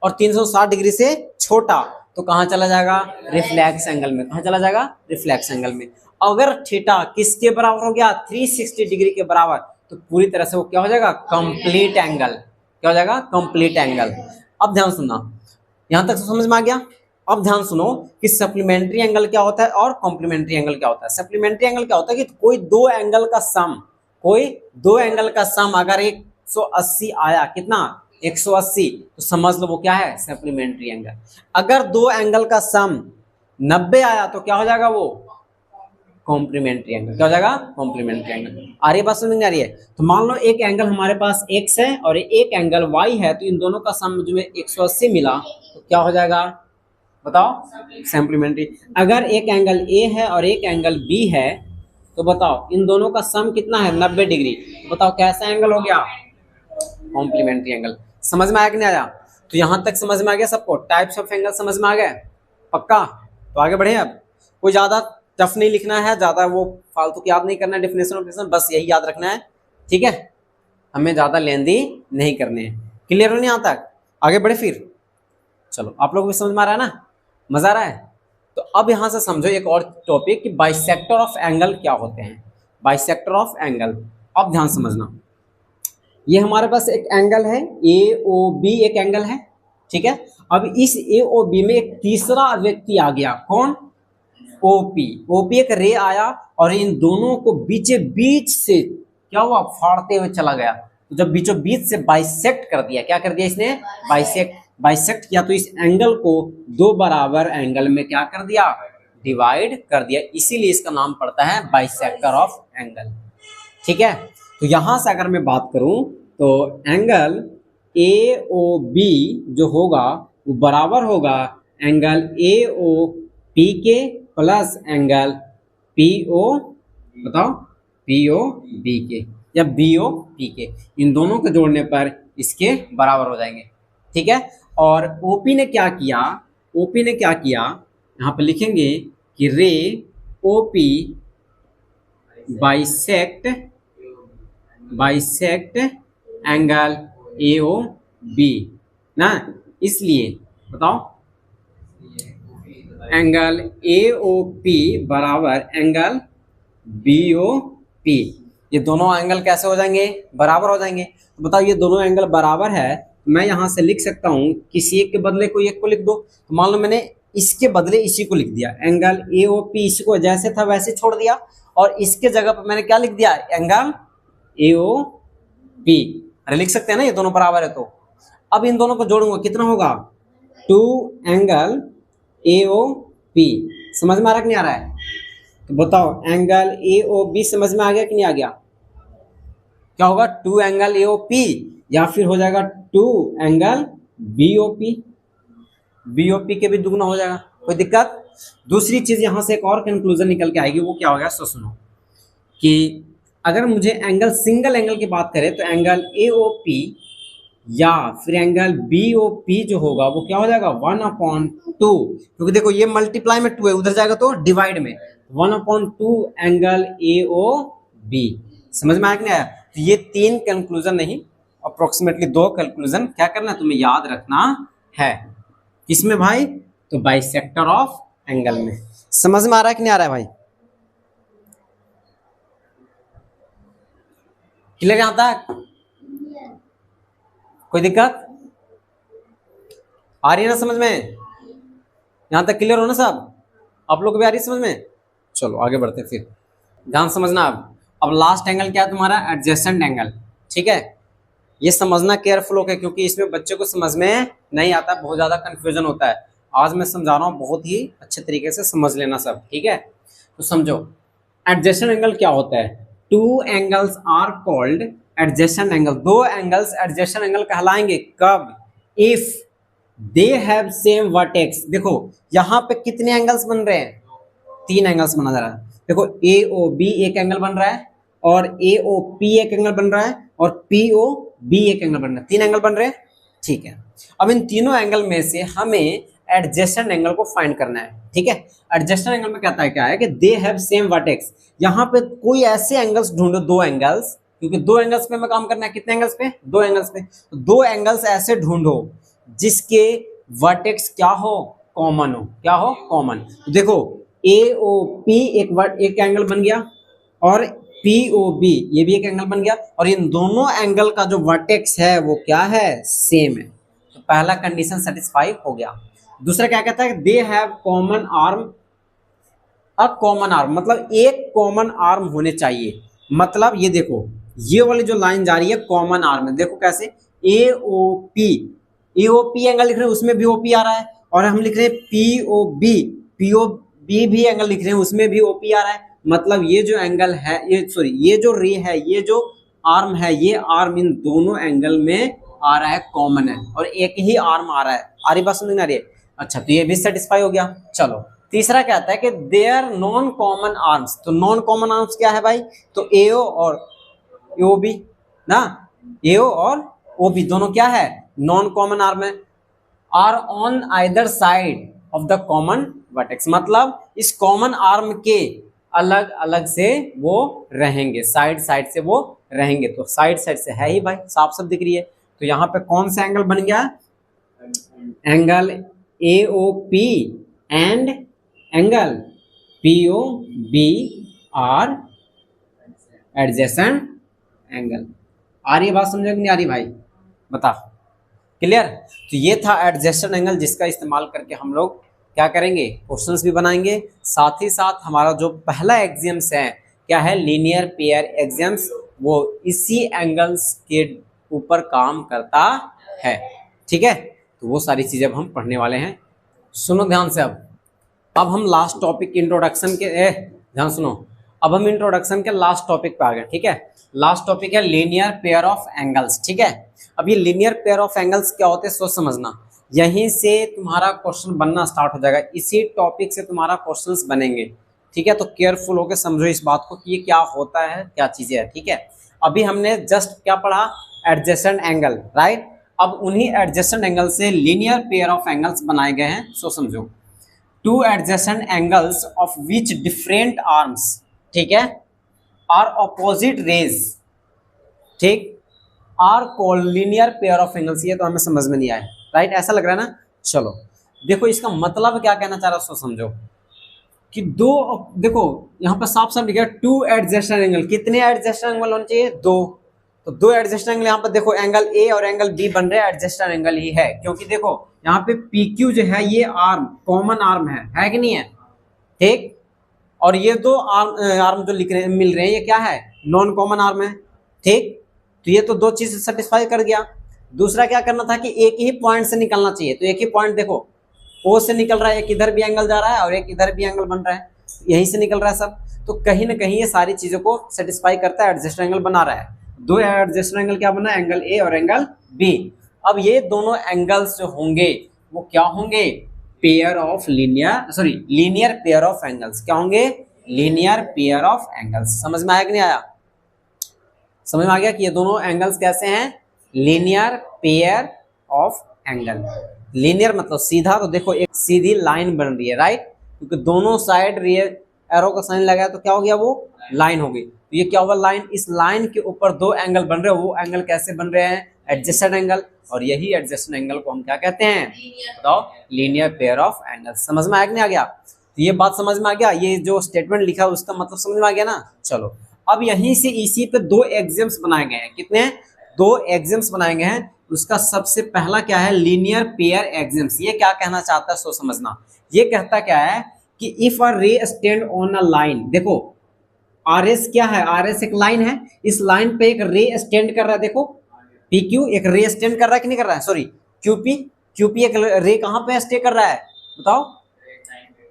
और 360 डिग्री से छोटा तो कहाँ चला जाएगा, रिफ्लेक्स एंगल में। कहाँ चला जाएगा, रिफ्लेक्स एंगल में। अगर थीटा किसके बराबर हो गया, 360 डिग्री के बराबर, तो पूरी तरह से वो क्या हो जाएगा, कंप्लीट एंगल। क्या हो जाएगा, कंप्लीट एंगल। अब ध्यान सुनना, यहां तक समझ में आ गया? अब ध्यान सुनो कि सप्लीमेंट्री एंगल क्या होता है और कॉम्प्लीमेंट्री एंगल क्या होता है। सप्लीमेंट्री एंगल क्या होता है कि कोई दो एंगल का सम, कोई दो एंगल का सम अगर 180 आया, कितना, 180, तो समझ लो वो क्या है, सप्लीमेंट्री एंगल। अगर दो एंगल का सम 90 आया तो क्या हो जाएगा, वो कॉम्प्लीमेंट्री एंगल। क्या हो जाएगा, कॉम्प्लीमेंट्री एंगल। आ रही बात समझ में आ रही है? तो मान लो एक एंगल हमारे पास x है और एक एंगल y है, तो इन दोनों का सम जो 180 मिला तो क्या हो जाएगा, बताओ सप्लीमेंट्री। अगर एक एंगल ए है और एक एंगल बी है तो बताओ इन दोनों का सम कितना है 90 डिग्री। बताओ कैसा एंगल हो गया, कॉम्प्लीमेंट्री एंगल। समझ में आया कि नहीं आया? तो यहां तक समझ में आ गया सबको, टाइप्स ऑफ एंगल समझ में आ गया पक्का? तो आगे बढ़े। अब कोई ज्यादा टफ नहीं लिखना है, ज्यादा वो फालतू की याद नहीं करना है, डेफिनेशन बस यही याद रखना है, ठीक है? हमें ज्यादा लेंदी नहीं करने हैं। क्लियर हो नहीं यहाँ तक? आगे बढ़े फिर। चलो आप लोग भी समझ में आ रहा है ना, मजा आ रहा है? तो अब यहां से समझो एक और टॉपिक कि बाइसेक्टर ऑफ एंगल क्या होते हैं। बाइसेक्टर ऑफ एंगल, अब ध्यान समझना। ये हमारे पास एक एंगल है ए ओ बी, एक एंगल है, ठीक है? अब इस ए ओ बी में एक तीसरा व्यक्ति आ गया, कौन? ओपी। ओपी एक रे आया और इन दोनों को बीचे बीच से क्या हुआ, फाड़ते हुए चला गया। तो जब बीचों बीच से बाइसेक्ट कर दिया, क्या कर दिया इसने? बाइसेक्ट किया, तो इस एंगल को दो बराबर एंगल में क्या कर दिया? डिवाइड कर दिया। इसीलिए इसका नाम पड़ता है बाइसेक्टर ऑफ एंगल, ठीक है? तो यहां से अगर मैं बात करूं तो एंगल ए ओ बी जो होगा वो बराबर होगा एंगल ए ओ पी के प्लस एंगल पी ओ, बताओ, पी ओ बी के या बी ओ पी के। इन दोनों को जोड़ने पर इसके बराबर हो जाएंगे, ठीक है? और ओपी ने क्या किया? ओपी ने क्या किया, यहाँ पर लिखेंगे कि ray OP bisect angle A O B ना, इसलिए बताओ एंगल ए ओ पी बराबर एंगल बी ओ पी। ये दोनों एंगल कैसे हो जाएंगे? बराबर हो जाएंगे। तो बताओ ये दोनों एंगल बराबर है, मैं यहां से लिख सकता हूं किसी एक के बदले कोई एक को लिख दो। तो मान लो मैंने इसके बदले इसी को लिख दिया, एंगल ए ओ पी, इसी को जैसे था वैसे छोड़ दिया और इसके जगह पर मैंने क्या लिख दिया? Angle A O P. अरे लिख सकते हैं ना, ये दोनों बराबर है। तो अब इन दोनों को जोड़ूंगा, कितना होगा? 2 एंगल ए ओ पी। समझ में आ रहा कि नहीं आ रहा है? तो बताओ एंगल ए ओ बी समझ में आ गया कि नहीं आ गया? क्या होगा? 2 एंगल ए ओ पी या फिर हो जाएगा 2 angle B O P. B O P के भी दुगना हो जाएगा, कोई दिक्कत? दूसरी चीज यहां से एक और कंक्लूजन निकल के आएगी, वो क्या होगा? सो सुनो कि अगर मुझे एंगल, सिंगल एंगल की बात करें तो एंगल ए ओ पी या फिर एंगल बी ओ पी जो होगा वो क्या हो जाएगा? 1/2, क्योंकि देखो ये मल्टीप्लाई में 2 है, उधर जाएगा तो डिवाइड में 1/2 एंगल ए ओ बी। समझ में आया कि नहीं आया? तो ये 3 कंक्लूजन नहीं, अप्रोक्सीमेटली 2 कंक्लूजन क्या करना है तुम्हें याद रखना है। किसमें भाई? तो बाइसेक्टर ऑफ एंगल में। समझ में आ रहा है कि नहीं आ रहा है भाई? क्लियर यहां तक? कोई दिक्कत आ रही है ना समझ में? यहां तक क्लियर हो ना सब? आप लोग को भी आ रही है समझ में? चलो आगे बढ़ते फिर, ध्यान समझना। अब लास्ट एंगल क्या है तुम्हारा? एडजेसेंट एंगल, ठीक है? ये समझना केयरफुल होकर, क्योंकि इसमें बच्चे को समझ में नहीं आता, बहुत ज्यादा कंफ्यूजन होता है। आज मैं समझा रहा हूँ, बहुत ही अच्छे तरीके से समझ लेना सब, ठीक है? तो समझो एडजेसेंट एंगल क्या होता है। 2 angles are called adjacent angle. 2 angles adjacent angle कहलाएंगे कब? If they have same vertex. देखो यहाँ पे कितने एंगल्स बन रहे हैं? 3 एंगल्स बना जा रहा है। देखो ए ओ बी एक एंगल बन रहा है और ए ओ पी एक एंगल बन रहा है और पी ओ बी एक एंगल बन रहा है। 3 एंगल बन रहे हैं, ठीक है? अब इन तीनों एंगल में से हमें एडजेसेंट एंगल को फाइंड करना है, ठीक है? एडजेसेंट एंगल में कहता है क्या है कि दे हैव सेम वर्टेक्स। यहाँ पे कोई ऐसे एंगल्स ढूंढो, 2 एंगल्स, क्योंकि 2 एंगल्स पे हमें काम करना है। कितने एंगल्स पे? 2 एंगल्स पे। तो 2 एंगल्स ऐसे ढूंढो जिसके वर्टेक्स क्या हो? कॉमन हो। क्या हो? कॉमन। तो देखो ए ओ पी एक एंगल बन गया और पी ओ बी ये भी एक एंगल बन गया, और इन दोनों एंगल का जो वर्टेक्स है वो क्या है? सेम है। तो पहला कंडीशन सेटिस्फाई हो गया। दूसरा क्या कहता है? They have common arm. A common arm मतलब एक कॉमन आर्म होने चाहिए। मतलब ये देखो ये वाली जो लाइन जा रही है कॉमन आर्म है। देखो कैसे? ए ओ पी एंगल लिख रहे हैं, उसमें भी ओ पी आ रहा है, और हम लिख रहे हैं पी ओ बी भी एंगल लिख रहे हैं, उसमें भी ओ पी आ रहा है। मतलब ये जो एंगल है, ये जो रे है, ये जो आर्म है, ये आर्म इन दोनों एंगल में आ रहा है, कॉमन है, और एक ही आर्म आ रहा है। आ रही बात समझ में आ रही है? अच्छा, तो ये भी सेटिस्फाई हो गया। चलो तीसरा क्या आता है कि देयर नॉन कॉमन आर्म्स। तो नॉन कॉमन आर्म्स क्या है भाई? तो एओ और ओबी ना, एओ और ओबी दोनों क्या है? नॉन कॉमन आर्म है। Are on either side of the common vertex, मतलब इस कॉमन आर्म के अलग अलग से वो रहेंगे, साइड साइड से वो रहेंगे। तो साइड साइड से है ही भाई, साफ साफ दिख रही है। तो यहाँ पे कौन सा एंगल बन गया? Angle AOP and angle POB are adjacent angle. आ रही है बात समझ में नहीं आ रही भाई? बता, क्लियर? तो ये था एडजेसेंट एंगल, जिसका इस्तेमाल करके हम लोग क्या करेंगे? क्वेश्चंस भी बनाएंगे। साथ ही साथ हमारा जो पहला एग्जाम्स है क्या है? लीनियर पेयर एग्जाम्स, वो इसी एंगल्स के ऊपर काम करता है। ठीक है, तो वो सारी चीजें अब हम पढ़ने वाले हैं। सुनो ध्यान से। अब हम लास्ट टॉपिक इंट्रोडक्शन के ध्यान सुनो। अब हम इंट्रोडक्शन के लास्ट टॉपिक पे आ गए। ठीक है, लास्ट टॉपिक है लीनियर पेयर ऑफ एंगल्स। ठीक है, अब ये लीनियर पेयर ऑफ एंगल्स क्या होते हैं सोच समझना। यहीं से तुम्हारा क्वेश्चन बनना स्टार्ट हो जाएगा, इसी टॉपिक से तुम्हारा क्वेश्चंस बनेंगे। ठीक है, तो केयरफुल होकर समझो इस बात को कि ये क्या होता है, क्या चीजें है। ठीक है, अभी हमने जस्ट क्या पढ़ा? Adjacent angle, right? अब उन्हीं एडजेसेंट एंगल से लीनियर पेयर ऑफ एंगल्स बनाए गए हैं। सो समझो, two adjacent angles of which different arms, ठीक है, आर ऑपोजिट रेज, ठीक, are called linear pair of angles. ये तो हमें समझ में नहीं आया, राइट? ऐसा लग रहा है ना? चलो देखो इसका मतलब क्या कहना चाह रहा है, सो समझो कि दो, देखो यहाँ पर साफ साफ लिखा है टू एडजेसेंट एंगल। कितने एडजेसेंट एंगल होने चाहिए? दो। तो दो एडजेसेंट एंगल यहाँ पर देखो, एंगल ए और एंगल बी बन रहे हैं, एडजेसेंट एंगल ही है। क्योंकि देखो यहाँ पे PQ जो है ये आर्म, कॉमन आर्म है कि नहीं है? ठीक, और ये दो आर्म जो लिख रहे हैं, मिल रहे हैं, ये क्या है? नॉन कॉमन आर्म है। ठीक, तो ये तो दो चीज सेटिस्फाई कर गया। दूसरा क्या करना था कि एक ही पॉइंट से निकलना चाहिए। तो एक ही पॉइंट देखो, O से निकल रहा है, एक इधर भी एंगल जा रहा है और एक इधर भी एंगल बन रहा है, यहीं से निकल रहा है सब। तो कहीं ना कहीं ये सारी चीजों को सेटिस्फाई करता है, एडजेसेंट एंगल बना रहा है। दो एडजेसेंट एंगल क्या बना? एंगल A और एंगल B। अब ये दोनों एंगल्स जो होंगे वो क्या होंगे? Pair of linear, sorry linear pair of angles. क्या होंगे? Linear pair of angles. समझ में आया कि नहीं आया? समझ में आ गया कि ये दोनों एंगल्स कैसे हैं? Linear pair of angle. Linear मतलब सीधा, तो देखो एक सीधी लाइन बन रही है, राइट? क्योंकि दोनों साइड रियल एरो का साइन लगाया तो क्या हो गया? वो लाइन हो गई। तो ये क्या हुआ? लाइन। इस लाइन के ऊपर दो एंगल बन रहे हो, वो एंगल कैसे बन रहे हैं? Adjacent angle. और यही एडजेसेंट एंगल को हम क्या कहते हैं? बताओ, लीनियर पेयर ऑफ एंगल्स। समझ में आया कि नहीं आ गया? तो ये बात समझ में आ गया, ये जो स्टेटमेंट लिखा है उसका मतलब समझ में आ गया ना? चलो अब यहीं से इसी पे दो एग्जाम्स बनाए गए हैं। कितने? दो एग्जाम्स बनाए गए हैं। उसका सबसे पहला क्या है? Linear pair exams. ये क्या कहना चाहता है सो समझना। ये कहता क्या है कि इफ अ रे स्टैंड ऑन अ लाइन, देखो RS क्या है? RS एक लाइन है, इस लाइन पे एक रे स्टैंड कर रहा है। देखो PQ एक रे स्टैंड कर रहा है कि नहीं कर रहा है? सॉरी QP एक रे कहां पे स्टे कर रहा है? बताओ,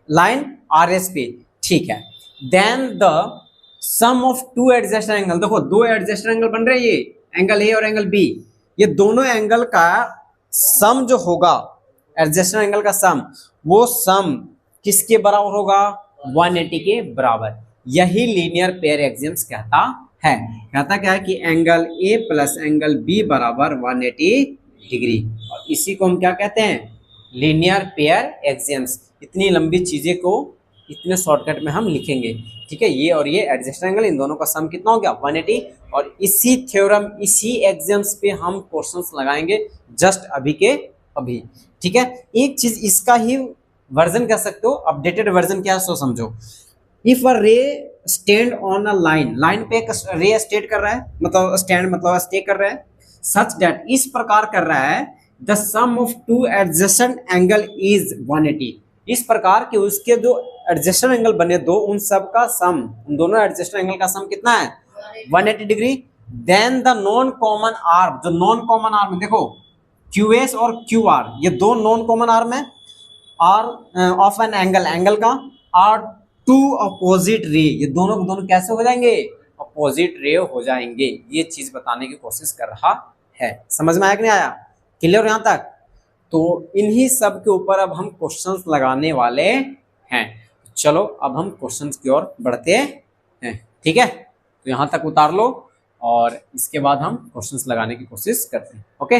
लाइन RS पे। ठीक है, then the sum of two adjacent angle, देखो दो एडजेसेंट एंगल बन रहे हैं, ये एंगल A और एंगल B, ये दोनों एंगल का सम जो होगा, एडजेसेंट एंगल का सम, वो सम किसके बराबर होगा? 180 के बराबर। यही लीनियर पेयर एग्जाम्स कहता है। कहता क्या है कि angle A plus angle B बराबर 180 डिग्री। और इसी को हम क्या कहते हैं? Linear pair exams. इतनी लंबी चीजें को इतने शॉर्टकट में हम लिखेंगे। ठीक है, ये और ये एडजेसेंट एंगल, इन दोनों का सम कितना हो गया? 180। और इसी थ्योरम, इसी एग्जाम्स पे हम क्वेश्चंस लगाएंगे जस्ट अभी के अभी। ठीक है, एक चीज इसका ही वर्जन कह सकते हो, अपडेटेड वर्जन क्या है सो समझो। इफ अ रे stand on a line, line पे एक रे स्टेट कर रहा है, मतलब स्टैंड मतलब स्टे कर रहा है, सच दैट, इस प्रकार कर रहा है, the sum of two adjacent angle is 180। इस प्रकार के उसके जो एडजेसेंट एंगल बने दो, उन सब का सम, उन दोनों एडजेसेंट एंगल का सम कितना है? 180 degree. Then the non common arm, जो नॉन कॉमन आर्म है, देखो QS और QR, ये दो नॉन कॉमन आर्म है, arm of an angle, angle का, आर टू अपोजिट रे, ये दोनों दोनों कैसे हो जाएंगे? अपोजिट रे हो जाएंगे। ये चीज बताने की कोशिश कर रहा है। समझ में आया कि नहीं आया? क्लियर यहां तक? तो इन्हीं सब के ऊपर अब हम क्वेश्चंस लगाने वाले हैं। चलो अब हम क्वेश्चंस की ओर बढ़ते हैं, ठीक है। तो यहाँ तक उतार लो और इसके बाद हम क्वेश्चंस लगाने की कोशिश करते हैं, ओके।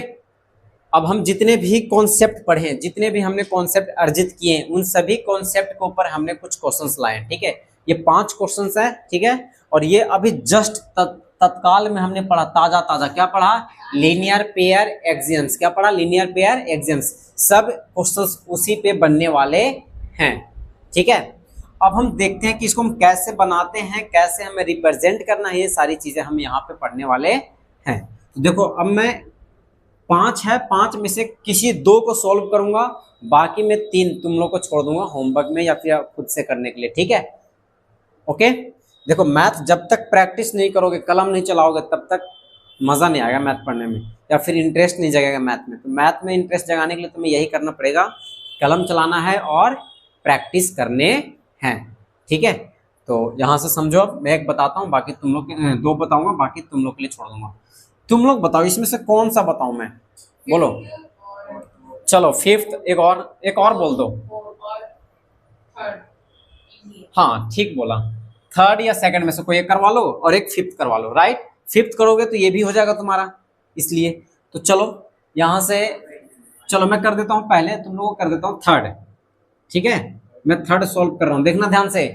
अब हम जितने भी कॉन्सेप्ट पढ़े, जितने भी हमने कॉन्सेप्ट अर्जित किए, उन सभी कॉन्सेप्ट के ऊपर हमने कुछ क्वेश्चंस लाए, ठीक है। ये 5 क्वेश्चंस हैं, ठीक है। और ये अभी जस्ट तत्काल में हमने पढ़ा, ताजा ताजा क्या पढ़ा, लीनियर पेयर एक्सियम्स। क्या पढ़ा, लीनियर पेयर एक्सियम्स। सब क्वेश्चंस उसी पे बनने वाले हैं, ठीक है। अब हम देखते हैं कि इसको हम कैसे बनाते हैं, कैसे हमें रिप्रेजेंट करना है, ये सारी चीजें हम यहाँ पे पढ़ने वाले हैं। तो देखो अब मैं 5 है, 5 में से किसी 2 को सॉल्व करूंगा, बाकी मैं 3 तुम लोग को छोड़ दूंगा होमवर्क में या फिर खुद से करने के लिए, ठीक है। ओके, देखो मैथ जब तक प्रैक्टिस नहीं करोगे, कलम नहीं चलाओगे, तब तक मजा नहीं आएगा मैथ पढ़ने में, या फिर इंटरेस्ट नहीं जगेगा मैथ में। तो मैथ में इंटरेस्ट जगाने के लिए तुम्हें यही करना पड़ेगा, कलम चलाना है और प्रैक्टिस करने हैं, ठीक है। तो यहाँ से समझो, अब मैं एक बताता हूँ, बाकी तुम लोग 2 बताऊंगा, बाकी तुम लोग के लिए छोड़ दूंगा। तुम लोग बताओ इसमें से कौन सा बताऊं मैं, बोलो। चलो 5th, एक और बोल दो। हाँ ठीक बोला, 3rd या 2nd में से कोई एक करवा लो और एक 5th करवा लो, राइट। 5th करोगे तो ये भी हो जाएगा तुम्हारा, इसलिए तो चलो यहाँ से, चलो मैं कर देता हूँ पहले, तुम लोगों को कर देता हूँ 3rd, ठीक है। मैं 3rd सॉल्व कर रहा हूँ, देखना ध्यान से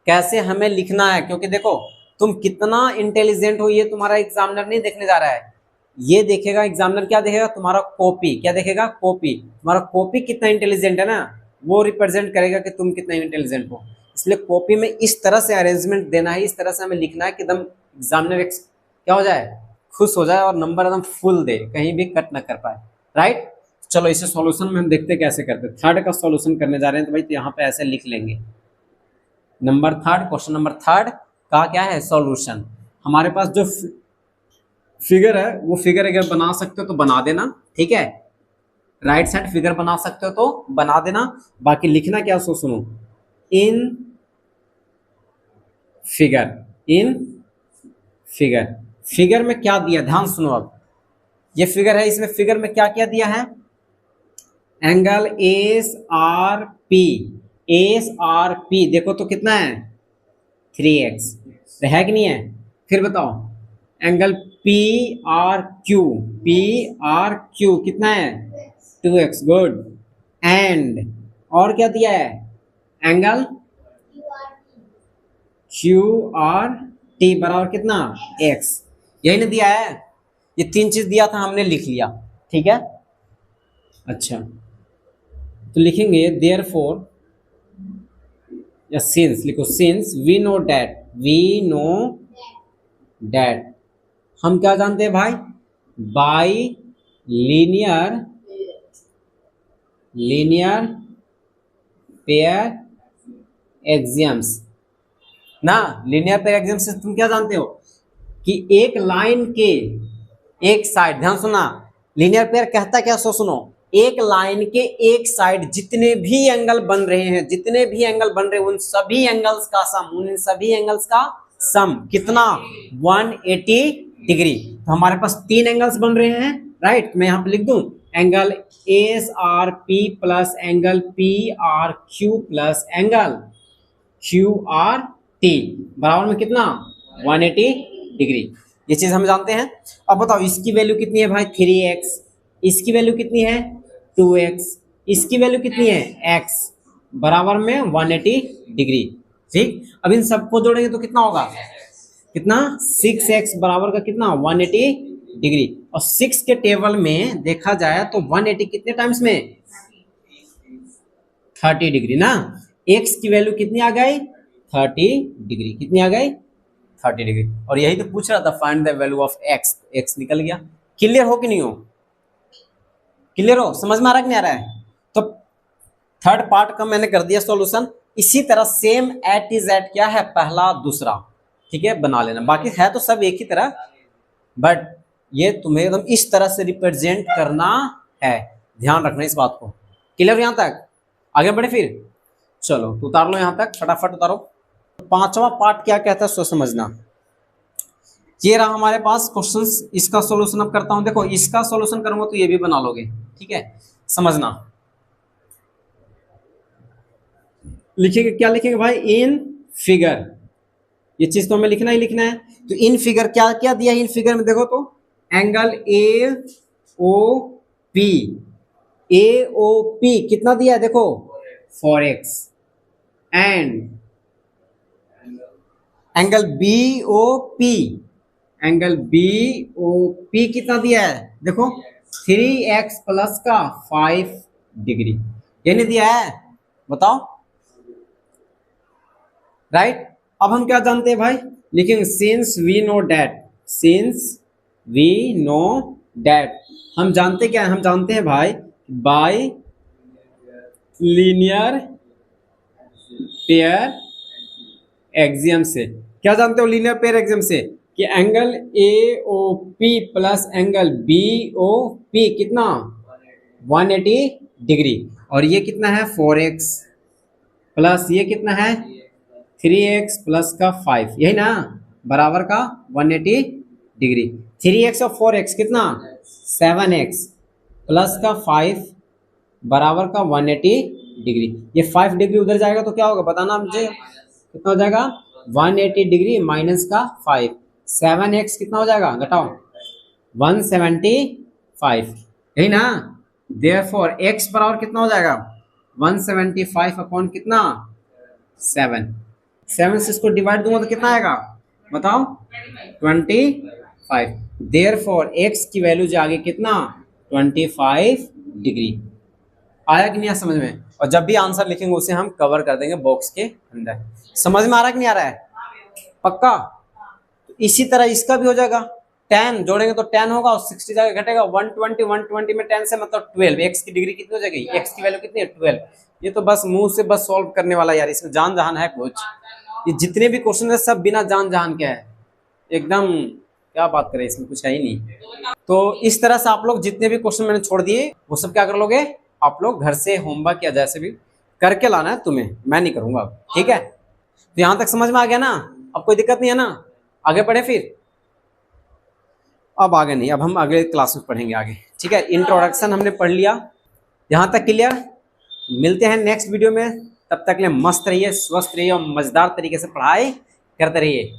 कैसे हमें लिखना है, क्योंकि देखो तुम कितना इंटेलिजेंट हो ये तुम्हारा एग्जामिनर नहीं देखने जा रहा है, ये देखेगा एग्जामिनर। क्या देखेगा, तुम्हारा कॉपी। क्या देखेगा, कॉपी। तुम्हारा कॉपी कितना इंटेलिजेंट है ना, वो रिप्रेजेंट करेगा कि तुम कितना इंटेलिजेंट हो। इसलिए कॉपी में इस तरह से अरेंजमेंट देना है, इस तरह से हमें लिखना है कि एकदम एग्जामिनर क्या हो जाए, खुश हो जाए और नंबर एकदम फुल दे, कहीं भी कट ना कर पाए, राइट। चलो इसे सॉल्यूशन में हम देखते कैसे करते हैं। 3rd का सॉल्यूशन करने जा रहे हैं, तो भाई तो यहाँ पे ऐसे लिख लेंगे, number 3rd, question number 3rd का क्या है सॉल्यूशन। हमारे पास जो फिगर है वो फिगर अगर बना सकते हो तो बना देना, ठीक है। राइट साइड फिगर बना सकते हो तो बना देना, बाकी लिखना क्या सो सुनो, in figure, in figure. Figure में क्या दिया, ध्यान सुनो। अब ये फिगर है, इसमें फिगर में क्या क्या दिया है, angle S R P. S R P देखो तो कितना है, 3x है कि नहीं है। फिर बताओ angle P R Q, P R Q कितना है, 2x, गुड। एंड और क्या दिया है, एंगल क्यू आर टी बराबर कितना, x। यही ना दिया है, ये 3 चीज दिया था, हमने लिख लिया, ठीक है। अच्छा तो लिखेंगे देयरफॉर या सिंस, लिखो since we know that, we know that, हम क्या जानते हैं भाई, बाय लीनियर पेयर एक्सियम्स ना। लीनियर पेयर एक्सियम्स से तुम क्या जानते हो कि एक लाइन के एक साइड, ध्यान सुना, लीनियर पेयर कहता क्या, सो सुनो, एक लाइन के एक साइड जितने भी एंगल बन रहे हैं, जितने भी एंगल बन रहे हैं, उन सभी एंगल्स का सम, उन सभी एंगल्स का सम कितना, 180 डिग्री। तो हमारे पास 3 एंगल्स बन रहे हैं, राइट। मैं यहाँ पे लिख दूं angle S R P plus angle P R Q plus angle Q R T बराबर में कितना, 180 डिग्री। ये चीज हम जानते हैं। अब बताओ इसकी वैल्यू कितनी है भाई, 3x, इसकी वैल्यू कितनी है, 2x, इसकी वैल्यू कितनी है, x, बराबर में 180 डिग्री, ठीक। अब इन सबको जोड़ेंगे तो कितना होगा, कितना, 6x बराबर का कितना, 180 डिग्री। और 6 के टेबल में देखा जाए तो 180 कितने टाइम्स में, 30 डिग्री ना। x की वैल्यू कितनी आ गई, 30 डिग्री, कितनी आ गई, 30 डिग्री। और यही तो पूछ रहा था, find the value of x, x निकल गया। क्लियर हो कि नहीं हो, क्लियर हो, समझ में आ रहा कि नहीं आ रहा है। तो 3rd पार्ट का मैंने कर दिया सॉल्यूशन। इसी तरह सेम एट इज एट क्या है, पहला दूसरा, ठीक है, बना लेना। बाकी है तो सब एक ही तरह, बट ये तुम्हें एकदम इस तरह से रिप्रेजेंट करना है, ध्यान रखना इस बात को। क्लियर यहाँ तक, आगे बढ़े फिर, चलो तो उतार लो यहाँ तक, फटाफट उतारो। 5वां पार्ट क्या कहता है सो समझना। ये रहा हमारे पास क्वेश्चंस, इसका सॉल्यूशन अब करता हूं। देखो इसका सॉल्यूशन करूंगा तो ये भी बना लोगे, ठीक है। समझना। लिखेंगे क्या लिखेंगे भाई, इन फिगर, ये चीज तो हमें लिखना ही लिखना है। तो इन फिगर क्या क्या दिया है, इन फिगर में देखो तो angle A O P, A O P कितना दिया है देखो 4x, and angle B O P, angle B O P कितना दिया है देखो 3x प्लस का 5 डिग्री, ये नहीं दिया है, बताओ राइट। अब हम क्या जानते हैं भाई, लिखेंगे since we know that, since we know that, हम जानते क्या है, हम जानते हैं भाई बाय लीनियर पेयर एक्सियम से, क्या जानते हो लीनियर पेयर एक्सियम से, कि angle A O P plus angle B O P कितना 180 डिग्री, और ये कितना है 4x प्लस ये कितना है 3x प्लस का 5, यही ना, बराबर का 180 डिग्री। 3x और 4x कितना 7x प्लस का 5 बराबर का 180 डिग्री। ये 5 डिग्री उधर जाएगा तो क्या होगा बताना मुझे, कितना हो जाएगा 180 डिग्री माइनस का 5, 7x कितना हो जाएगा घटाओ 175, यही ना। देयरफॉर x बराबर कितना हो जाएगा 175 अपॉन कितना 7, 7 से इसको डिवाइड दूंगा तो कितना आएगा बताओ 25। देयरफॉर x की वैल्यू जाएगी कितना 25 डिग्री। आया कि नहीं आया समझ में, और जब भी आंसर लिखेंगे उसे हम कवर कर देंगे बॉक्स के अंदर। समझ में आ रहा है कि नहीं आ रहा है पक्का। तो इसी तरह इसका भी हो जाएगा, 10 जोड़ेंगे तो 10 होगा और 60 जाएगा घटेगा 120, 120 में 10 से मतलब 12, x की डिग्री कितनी हो जाएगी, x की वैल्यू कितनी है 12। ये तो बस मुंह से बस सॉल्व करने वाला यार, इसमें जान जहान है कुछ, ये जितने भी क्वेश्चन है सब बिना जान जहान के है, एकदम क्या बात करें इसमें कुछ है ही नहीं। तो इस तरह से आप लोग जितने भी क्वेश्चन मैंने छोड़ दिए वो सब क्या कर लोगे आप लोग घर से होमवर्क या जैसे भी करके लाना है तुम्हें, मैं नहीं करूंगा ठीक है। तो यहां तक समझ में आ गया ना, अब कोई दिक्कत नहीं है ना, आगे पढ़े फिर, अब आगे नहीं, अब हम अगले क्लास में पढ़ेंगे आगे ठीक है। इंट्रोडक्शन हमने पढ़ लिया, यहां तक क्लियर। मिलते हैं नेक्स्ट वीडियो में, तब तक के लिए मस्त रहिए, स्वस्थ रहिए और मजेदार तरीके से पढ़ाई करते रहिए।